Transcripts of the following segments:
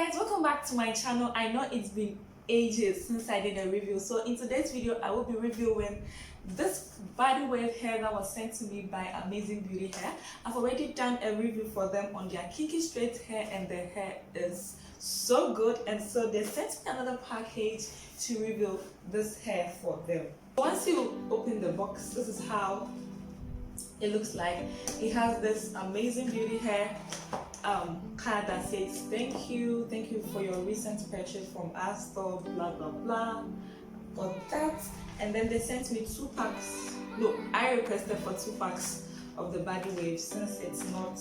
Guys, welcome back to my channel. I know it's been ages since I did a review, so in today's video I will be reviewing this body wave hair that was sent to me by Amazing Beauty Hair. I've already done a review for them on their kinky straight hair and their hair is so good, and so they sent me another package to review this hair for them. Once you open the box, this is how it looks like. It has this Amazing Beauty Hair card that says thank you for your recent purchase from our store, blah blah blah. Got that, and then they sent me 2 packs. No, I requested for 2 packs of the body wave since it's not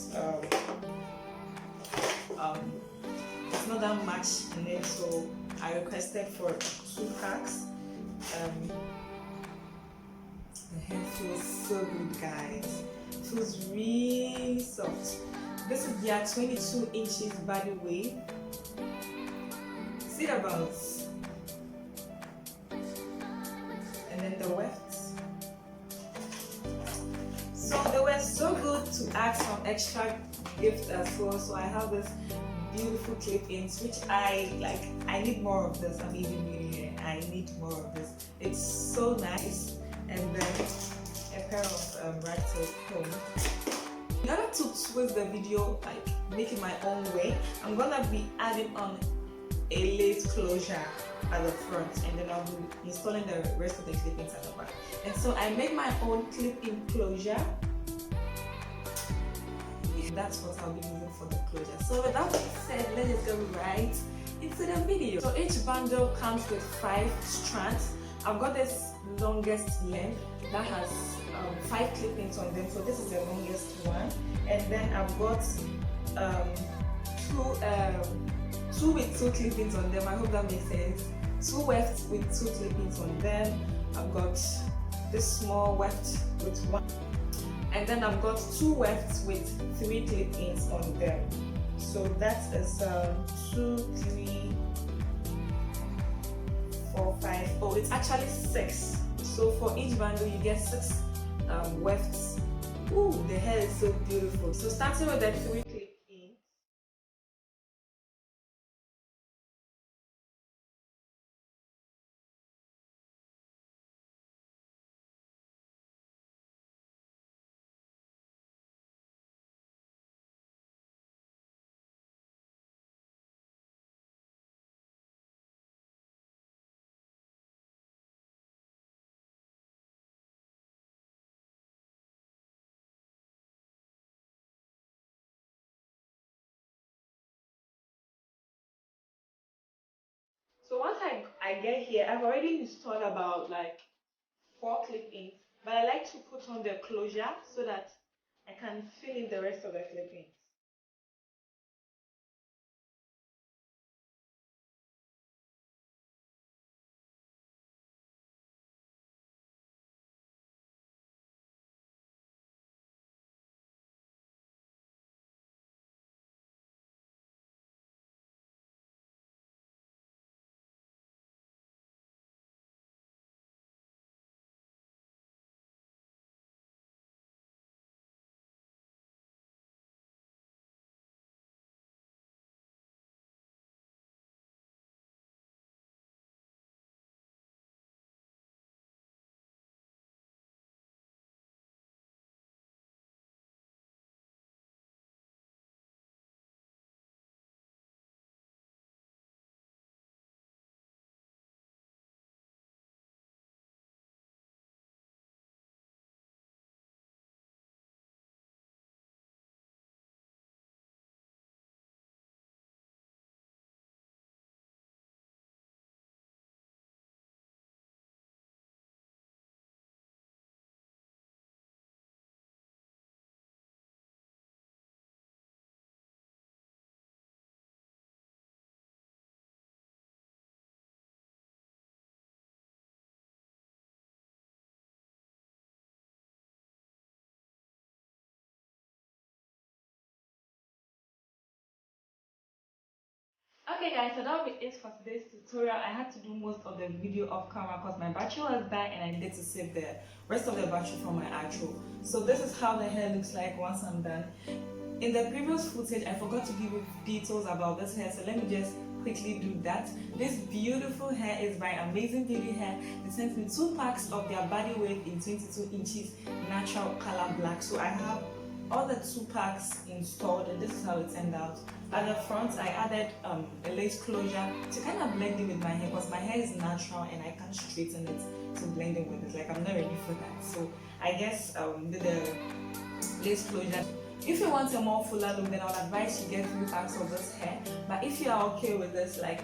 that much in it, so I requested for 2 packs. The hair feels so good, guys. It feels really soft. This is their 22 inches body wave. See the bounce. And then the wefts. So they were so good to add some extra gift as well. So I have this beautiful clip-ins, which I like. I need more of this. Amazing Beauty Hair. I need more of this. It's so nice. And then a pair of right-tail comb. In order to twist the video, like make it my own way, I'm gonna be adding on a lace closure at the front, and then I'll be installing the rest of the clip-ins at the back. And so I made my own clip-in closure. That's what I'll be using for the closure. So with that being said, let's just go right into the video. So each bundle comes with 5 strands. I've got this longest length that has 5 clip-ins on them, so this is the longest one. And then I've got 2 with 2 clip-ins on them. I hope that makes sense. 2 wefts with 2 clip-ins on them. I've got this small weft with 1, and then I've got 2 wefts with 3 clip-ins on them. So that is 2, 3, 4, 5. Oh, it's actually 6. So for each bundle you get 6 wefts. Ooh, the hair is so beautiful. So starting with the 3 clip-ins. So once I get here, I've already installed about like 4 clip-ins, but I like to put on the closure so that I can fill in the rest of the clip-ins. Okay guys, so that was it for today's tutorial. I had to do most of the video off camera because my battery was dying and I needed to save the rest of the battery from my actual. So this is how the hair looks like once I'm done. In the previous footage, I forgot to give you details about this hair, so let me just quickly do that. This beautiful hair is by Amazing Beauty Hair. They sent me 2 packs of their body weight in 22 inches natural color black. So I have all the 2 packs installed, and this is how it turned out. At the front, I added a lace closure to kind of blend it with my hair, because my hair is natural and I can't straighten it to blend it with it. Like, I'm not ready for that. So I guess did the lace closure. If you want a more fuller look, then I would advise you get 3 packs of this hair. But if you are okay with this, like,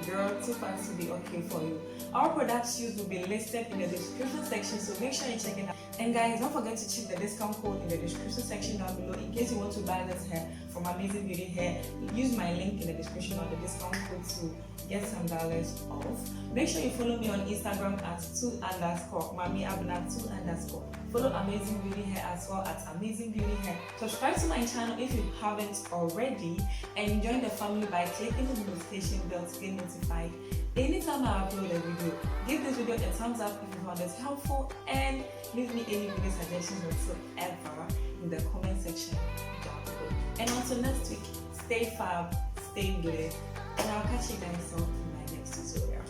girl, 2 packs will be okay for you. Our products used will be listed in the description section, so make sure you check it out. And guys, don't forget to check the discount code in the description section down below in case you want to buy this hair from Amazing Beauty Hair. Use my link in the description of the discount code to get some dollars off. Make sure you follow me on Instagram at 2_ Maame Abena 2_. Follow Amazing Beauty Hair as well at Amazing Beauty Hair. Subscribe to my channel if you haven't already, and join the family by clicking the notification bell to get notified anytime I upload a video. Give this video a thumbs up if you found it helpful, and leave me any video suggestions whatsoever in the comment section down below. And until next week, stay fab, stay blessed, and I'll catch you guys all in my next tutorial.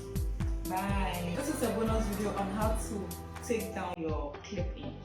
Bye. This is a bonus video on how to take down your clip-in.